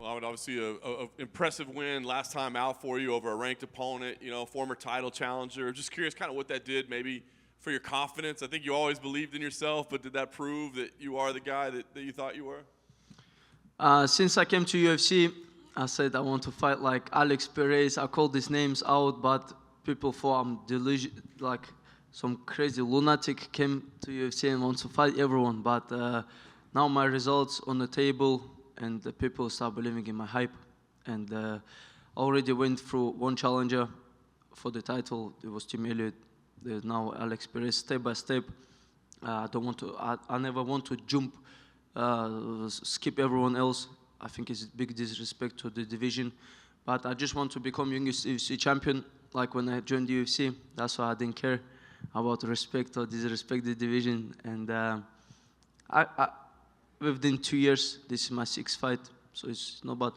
Well, obviously a impressive win last time out for you over a ranked opponent, you know, former title challenger. Just curious kind of what that did maybe for your confidence. I think you always believed in yourself, but did that prove that you are the guy that you thought you were? Since I came to UFC, I said I want to fight like Alex Perez. I called these names out, but people thought I'm delusional, like some crazy lunatic came to UFC and wants to fight everyone. But now my results on the table, and the people start believing in my hype. And I already went through one challenger for the title. It was Tim Elliott. There's now Alex Perez. Step by step. I don't want to. I never want to jump, skip everyone else. I think it's a big disrespect to the division. But I just want to become youngest UFC champion. Like when I joined the UFC, that's why I didn't care about respect or disrespect the division. And within 2 years, this is my 6th fight, so it's not bad.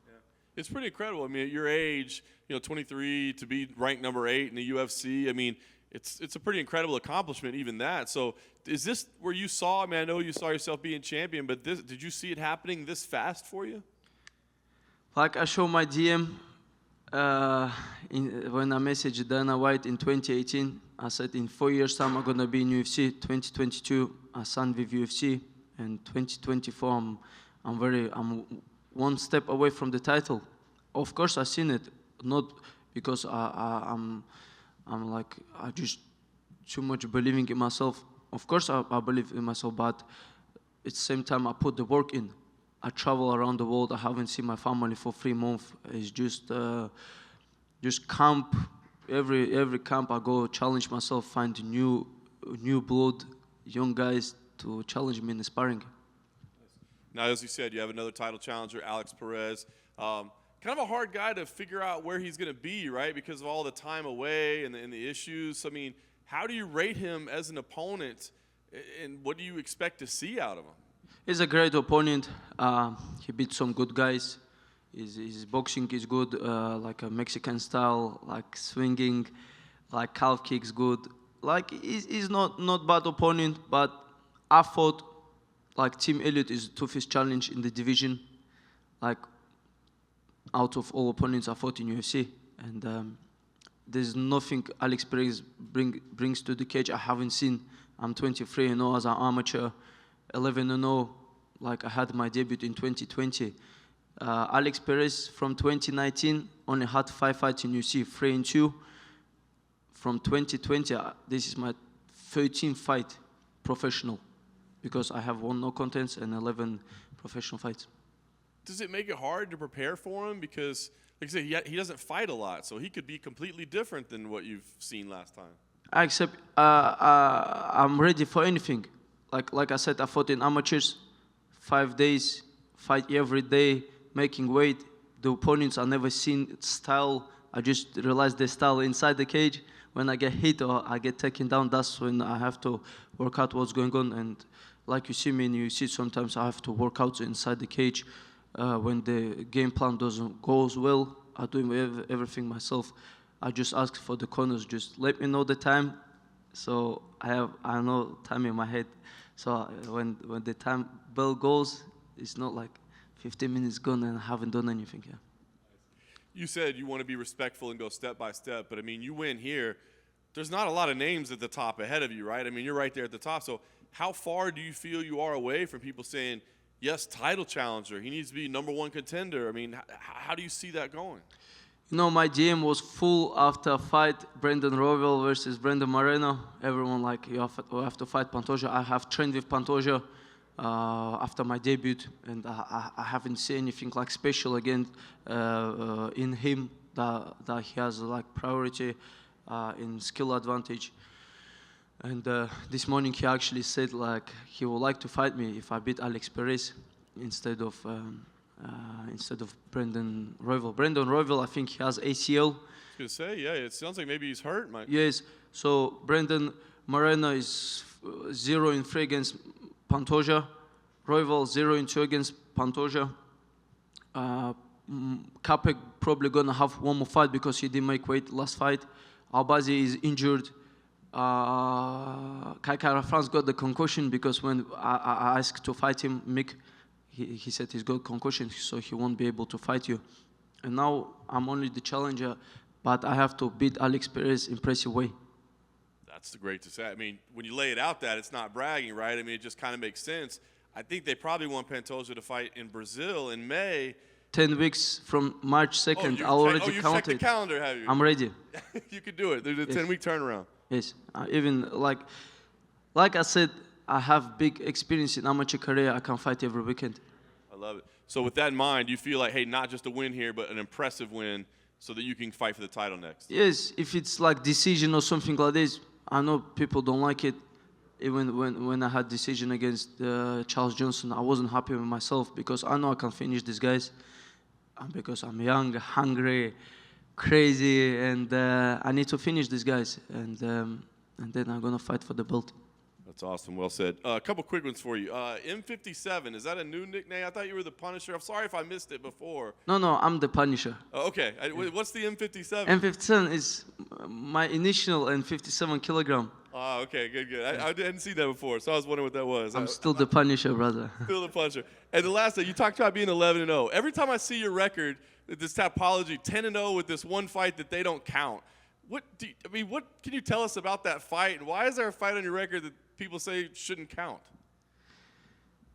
Yeah. It's pretty incredible. I mean, at your age, you know, 23, to be ranked number 8 in the UFC, I mean, it's a pretty incredible accomplishment, even that. So is this where you saw, I mean, I know you saw yourself being champion, but did you see it happening this fast for you? Like I showed my DM when I messaged Dana White in 2018, I said in 4 years' time I'm going to be in UFC. 2022, I signed with UFC. And 2024, I'm one step away from the title. Of course, I've seen it, not because I'm like I just too much believing in myself. Of course, I believe in myself, but at the same time, I put the work in. I travel around the world. I haven't seen my family for 3 months. It's just camp. Every camp I go, challenge myself, find new blood, young guys to challenge me in the sparring. Now, as you said, you have another title challenger, Alex Perez. Kind of a hard guy to figure out where he's going to be, right, because of all the time away and the issues. I mean, how do you rate him as an opponent, and what do you expect to see out of him? He's a great opponent. He beat some good guys. His boxing is good, like a Mexican style, like swinging, like calf kicks good. Like he's not bad opponent, but I thought like Tim Elliott is the toughest challenge in the division. Like out of all opponents I fought in UFC, and there's nothing Alex Perez brings to the cage I haven't seen. I'm 23-0 as an amateur, 11-0. Like I had my debut in 2020. Alex Perez from 2019 only had 5 fights in UFC, 3-2. From 2020, this is my 13th fight professional, because I have 1 no contest and 11 professional fights. Does it make it hard to prepare for him? Because, like I said, he doesn't fight a lot, so he could be completely different than what you've seen last time. Except I'm ready for anything. Like I said, I fought in amateurs, 5 days, fight every day, making weight. The opponents I never seen style. I just realized the style inside the cage. When I get hit or I get taken down, that's when I have to work out what's going on. And like you see me in UFC, sometimes I have to work out inside the cage. When the game plan doesn't go as well, I do everything myself. I just ask for the corners, just let me know the time. So I know time in my head. So when the time bell goes, it's not like 15 minutes gone and I haven't done anything yet. You said you want to be respectful and go step by step, but I mean, you win here. There's not a lot of names at the top ahead of you, right? I mean, you're right there at the top. So how far do you feel you are away from people saying, yes, title challenger, he needs to be number 1 contender? I mean, how do you see that going? You know, my GM was full after a fight, Brandon Royval versus Brandon Moreno. Everyone like, you have to fight Pantoja. I have trained with Pantoja after my debut, and I haven't seen anything like special again in him that he has like priority in skill advantage. And this morning he actually said like he would like to fight me if I beat Alex Perez instead of Brandon Royval. Brandon Royval, I think he has ACL. I was going to say, yeah, it sounds like maybe he's hurt, Mike. Yes, so Brandon Moreno is 0-3 against Pantoja. Royval 0-2 against Pantoja. Capek probably gonna have 1 more fight because he didn't make weight last fight. Albazi is injured. Kai Kara France got the concussion because when I asked to fight him, Mick, he said he's got concussion, so he won't be able to fight you. And now I'm only the challenger, but I have to beat Alex Perez impressive way. That's great to say. I mean, when you lay it out that, it's not bragging, right? I mean, it just kind of makes sense. I think they probably want Pantoja to fight in Brazil in May. 10 weeks from March 2nd, I already you counted. checked the calendar, have you? I'm ready. You could do it. There's a 10-week turnaround. Yes, even like I said, I have big experience in amateur career. I can fight every weekend. I love it. So with that in mind, you feel like, hey, not just a win here, but an impressive win so that you can fight for the title next. Yes, if it's like decision or something like this, I know people don't like it. Even when I had decision against Charles Johnson, I wasn't happy with myself because I know I can finish these guys. And because I'm young, hungry, crazy, and I need to finish these guys. And then I'm going to fight for the belt. That's awesome. Well said. A couple quick ones for you. M57, is that a new nickname? I thought you were the Punisher. I'm sorry if I missed it before. No, I'm the Punisher. Oh, okay. What's the M57? M57 is my initial and 57 kilogram. Oh, okay. Good. I didn't see that before, so I was wondering what that was. I'm still the Punisher, brother. Still the Punisher. And the last thing, you talked about being 11-0. Every time I see your record, this Tapology, 10-0 with this one fight that they don't count. What can you tell us about that fight? And why is there a fight on your record that people say shouldn't count?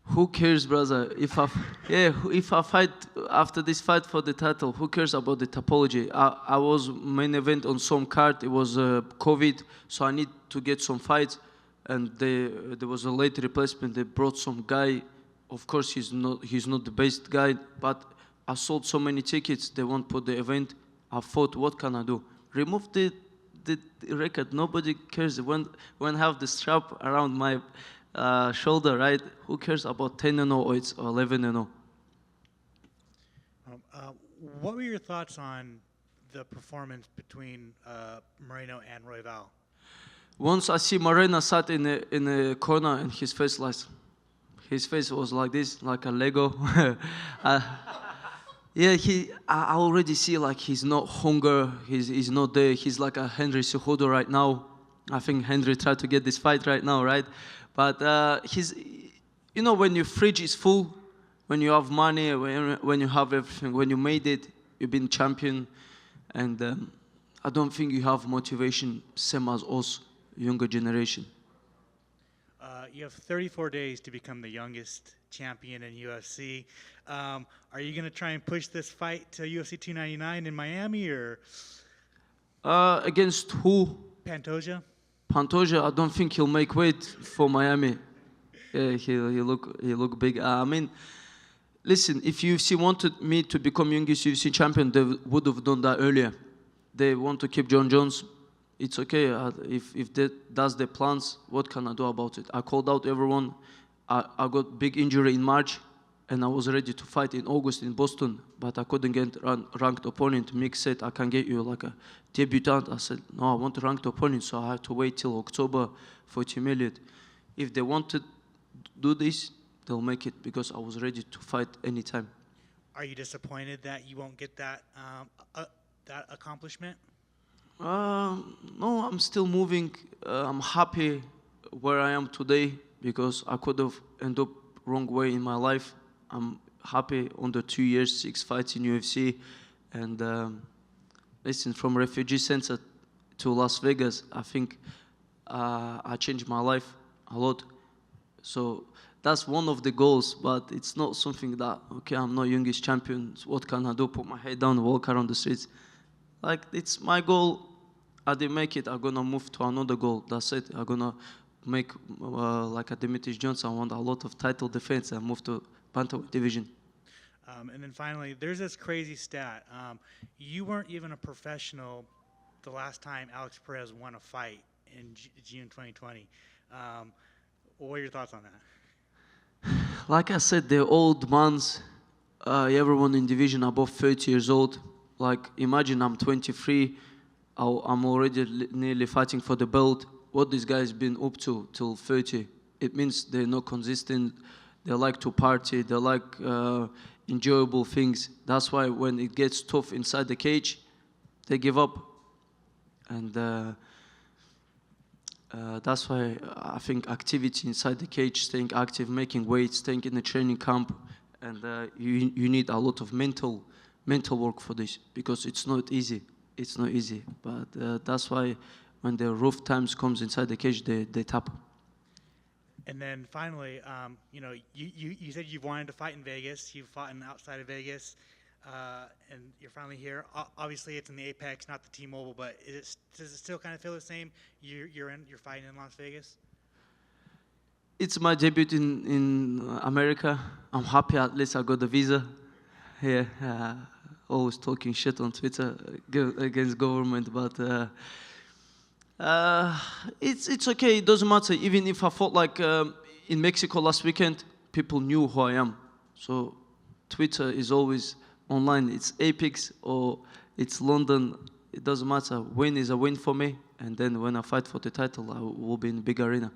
Who cares, brother? If I fight after this fight for the title, who cares about the Tapology? I was main event on some card. It was COVID, so I need to get some fights. And there was a late replacement. They brought some guy. Of course, he's not the best guy, but I sold so many tickets. They won't put the event. I thought, what can I do? Remove the record. Nobody cares when I have the strap around my shoulder, right? Who cares about 10-0 or it's 11-0? What were your thoughts on the performance between Moreno and Royval? Once I see Moreno sat in a corner and his face was like this, like a Lego. Yeah, I already see like he's not hunger, he's not there. He's like a Henry Cejudo right now. I think Henry tried to get this fight right now, right? But he's, when your fridge is full, when you have money, when you have everything, when you made it, you've been champion, and I don't think you have motivation same as us, younger generation. You have 34 days to become the youngest champion in UFC. Are you going to try and push this fight to UFC 299 in Miami or? Against who? Pantoja. Pantoja, I don't think he'll make weight for Miami. Yeah, he look big. I mean, listen, if UFC wanted me to become youngest UFC champion, they would have done that earlier. They want to keep John Jones. It's okay. If that's their plans, what can I do about it? I called out everyone. I got big injury in March, and I was ready to fight in August in Boston, but I couldn't get ranked opponent. Mick said, I can get you like a debutant. I said, no, I want a ranked opponent, so I had to wait till October for it humiliate. If they wanted to do this, they'll make it because I was ready to fight anytime. Are you disappointed that you won't get that accomplishment? No, I'm still moving. I'm happy where I am today because I could have ended up wrong way in my life. I'm happy under 2 years, 6 fights in UFC, and listen, from refugee center to Las Vegas, I think I changed my life a lot. So that's one of the goals, but it's not something that, okay, I'm not youngest champion, so what can I do? Put my head down, walk around the streets. Like, it's my goal. I didn't make it. I'm going to move to another goal. That's it. I'm going to make, like a Demetrius Johnson, I want a lot of title defense and move to Bantamweight division. And then finally, there's this crazy stat. You weren't even a professional the last time Alex Perez won a fight in June 2020. What are your thoughts on that? Like I said, they're old mans. Everyone in division above 30 years old. Like, imagine I'm 23. I'm already nearly fighting for the belt. What this guy's been up to till 30, it means they're not consistent. They like to party. They like enjoyable things. That's why when it gets tough inside the cage, they give up. And that's why I think activity inside the cage, staying active, making weight, staying in the training camp, and you need a lot of mental work for this, because it's not easy. It's not easy, but that's why when the rough times comes inside the cage, they tap. And then finally, you said you've wanted to fight in Vegas. You've fought outside of Vegas, and you're finally here. Obviously, it's in the Apex, not the T-Mobile. But does it still kind of feel the same? You're fighting in Las Vegas. It's my debut in America. I'm happy at least I got the visa. Yeah, always talking shit on Twitter against government, but. It's okay. It doesn't matter. Even if I fought like in Mexico last weekend, people knew who I am. So Twitter is always online. It's Apex or it's London. It doesn't matter. Win is a win for me. And then when I fight for the title, I will be in the big arena.